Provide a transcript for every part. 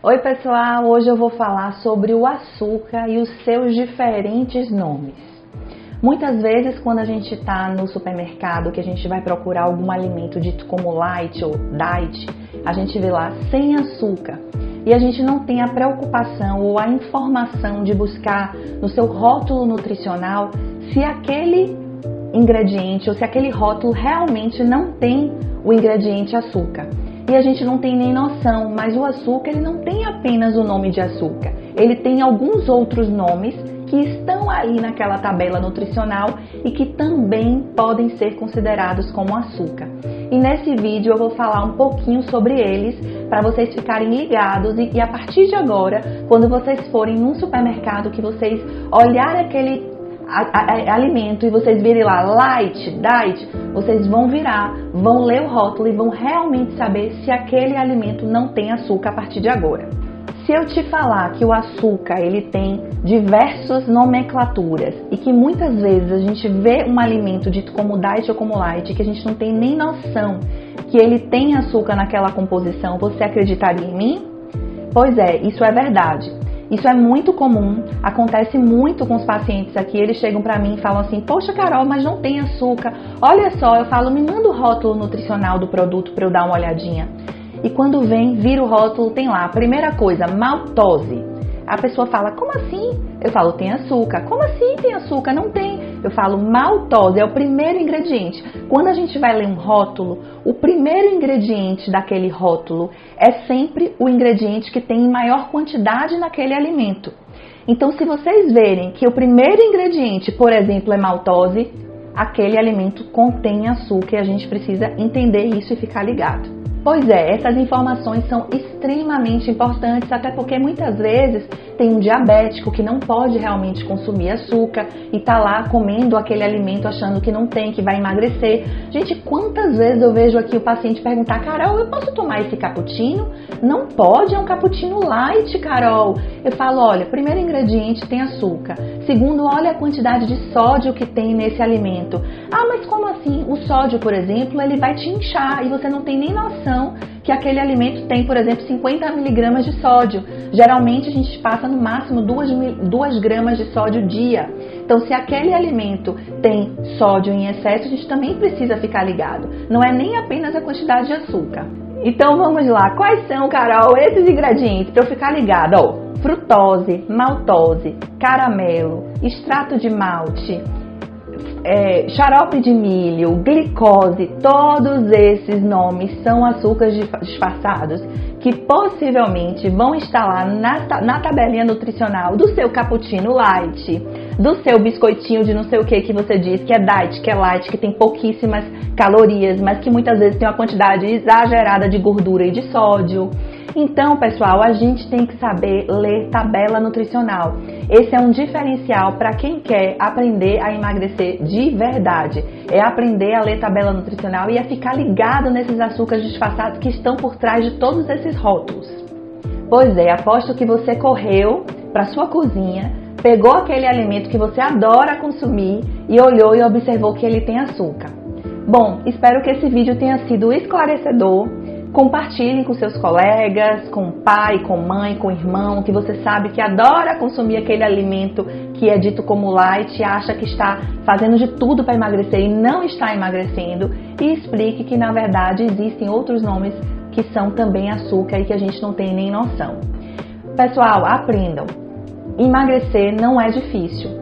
Oi pessoal, hoje eu vou falar sobre o açúcar e os seus diferentes nomes. Muitas vezes quando a gente está no supermercado, que a gente vai procurar algum alimento dito como light ou diet, a gente vê lá sem açúcar. E a gente não tem a preocupação ou a informação de buscar no seu rótulo nutricional se aquele ingrediente ou se aquele rótulo realmente não tem o ingrediente açúcar. E a gente não tem nem noção, mas o açúcar ele não tem apenas o nome de açúcar. Ele tem alguns outros nomes que estão aí naquela tabela nutricional e que também podem ser considerados como açúcar. E nesse vídeo eu vou falar um pouquinho sobre eles para vocês ficarem ligados e a partir de agora, quando vocês forem num supermercado, que vocês olharem aquele alimento e vocês virem lá light, diet, vocês vão virar, vão ler o rótulo e vão realmente saber se aquele alimento não tem açúcar a partir de agora. Se eu te falar que o açúcar ele tem diversas nomenclaturas e que muitas vezes a gente vê um alimento dito como diet ou como light que a gente não tem nem noção que ele tem açúcar naquela composição, você acreditaria em mim? Pois é, isso é verdade. Isso é muito comum, acontece muito com os pacientes aqui, eles chegam pra mim e falam assim, poxa Carol, mas não tem açúcar. Olha só, eu falo, me manda o rótulo nutricional do produto pra eu dar uma olhadinha. E quando vem, vira o rótulo, tem lá, primeira coisa, maltose. A pessoa fala, como assim? Eu falo, tem açúcar. Como assim tem açúcar? Não tem. Eu falo, maltose é o primeiro ingrediente. Quando a gente vai ler um rótulo, o primeiro ingrediente daquele rótulo é sempre o ingrediente que tem maior quantidade naquele alimento. Então, se vocês verem que o primeiro ingrediente, por exemplo, é maltose, aquele alimento contém açúcar e a gente precisa entender isso e ficar ligado. Pois é, essas informações são extremamente importantes, até porque muitas vezes tem um diabético que não pode realmente consumir açúcar e tá lá comendo aquele alimento achando que não tem, que vai emagrecer. Gente, quantas vezes eu vejo aqui o paciente perguntar, Carol, eu posso tomar esse cappuccino? Não pode, é um cappuccino light, Carol. Eu falo, olha, primeiro ingrediente tem açúcar. Segundo, olha a quantidade de sódio que tem nesse alimento. Ah, mas como assim? O sódio, por exemplo, ele vai te inchar e você não tem nem noção que aquele alimento tem, por exemplo, 50 mg de sódio. Geralmente a gente passa no máximo 2 gramas de sódio dia. Então, se aquele alimento tem sódio em excesso, a gente também precisa ficar ligado. Não é nem apenas a quantidade de açúcar. Então vamos lá, quais são, Carol, esses ingredientes para eu ficar ligada? Ó, frutose, maltose, caramelo, extrato de malte, xarope de milho, glicose, todos esses nomes são açúcares disfarçados que possivelmente vão estar lá na tabelinha nutricional do seu cappuccino light, do seu biscoitinho de não sei o que você diz que é diet, que é light, que tem pouquíssimas calorias, mas que muitas vezes tem uma quantidade exagerada de gordura e de sódio. Então, pessoal, a gente tem que saber ler tabela nutricional. Esse é um diferencial para quem quer aprender a emagrecer de verdade. É aprender a ler tabela nutricional e a ficar ligado nesses açúcares disfarçados que estão por trás de todos esses rótulos. Pois é, aposto que você correu para sua cozinha, pegou aquele alimento que você adora consumir e olhou e observou que ele tem açúcar. Bom, espero que esse vídeo tenha sido esclarecedor. Compartilhem com seus colegas, com o pai, com mãe, com o irmão, que você sabe que adora consumir aquele alimento que é dito como light e acha que está fazendo de tudo para emagrecer e não está emagrecendo. E explique que, na verdade, existem outros nomes que são também açúcar e que a gente não tem nem noção. Pessoal, aprendam. Emagrecer não é difícil.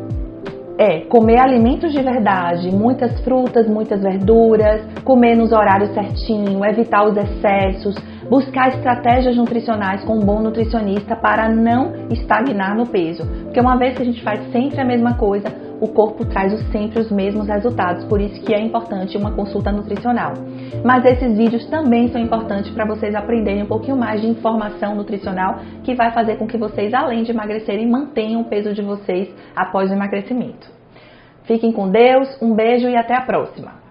É comer alimentos de verdade, muitas frutas, muitas verduras, comer nos horários certinho, evitar os excessos, buscar estratégias nutricionais com um bom nutricionista para não estagnar no peso. Porque uma vez que a gente faz sempre a mesma coisa, o corpo traz sempre os mesmos resultados, por isso que é importante uma consulta nutricional. Mas esses vídeos também são importantes para vocês aprenderem um pouquinho mais de informação nutricional que vai fazer com que vocês, além de emagrecerem, mantenham o peso de vocês após o emagrecimento. Fiquem com Deus, um beijo e até a próxima!